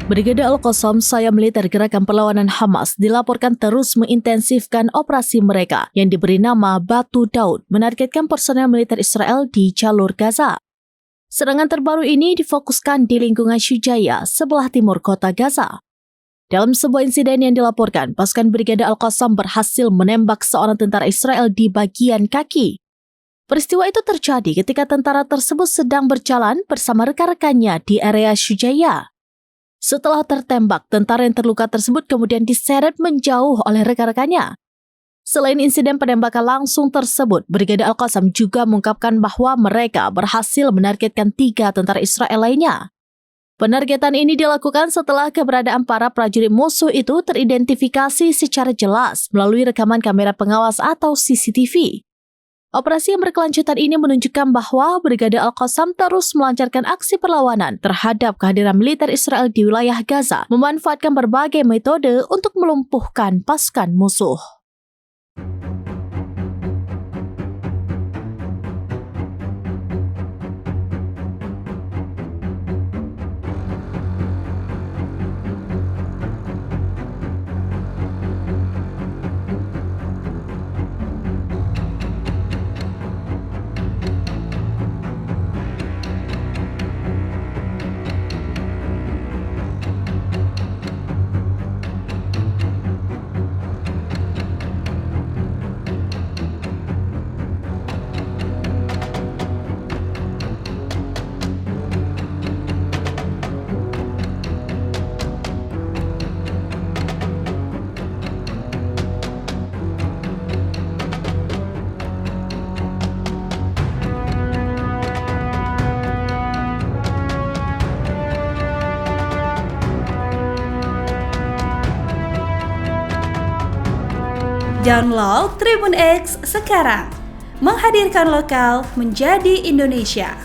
Brigade Al-Qassam, sayap militer gerakan perlawanan Hamas, dilaporkan terus mengintensifkan operasi mereka yang diberi nama Batu Daud, menargetkan personel militer Israel di jalur Gaza. Serangan terbaru ini difokuskan di lingkungan Shujaya, sebelah timur kota Gaza. Dalam sebuah insiden yang dilaporkan, pasukan Brigade Al-Qassam berhasil menembak seorang tentara Israel di bagian kaki. Peristiwa itu terjadi ketika tentara tersebut sedang berjalan bersama rekan-rekannya di area Shujaya. Setelah tertembak, tentara yang terluka tersebut kemudian diseret menjauh oleh rekan-rekannya. Selain insiden penembakan langsung tersebut, Brigade Al-Qassam juga mengungkapkan bahwa mereka berhasil menargetkan 3 tentara Israel lainnya. Penargetan ini dilakukan setelah keberadaan para prajurit musuh itu teridentifikasi secara jelas melalui rekaman kamera pengawas atau CCTV. Operasi yang berkelanjutan ini menunjukkan bahwa Brigade Al-Qassam terus melancarkan aksi perlawanan terhadap kehadiran militer Israel di wilayah Gaza, memanfaatkan berbagai metode untuk melumpuhkan pasukan musuh. Download Tribun X sekarang, menghadirkan lokal menjadi Indonesia.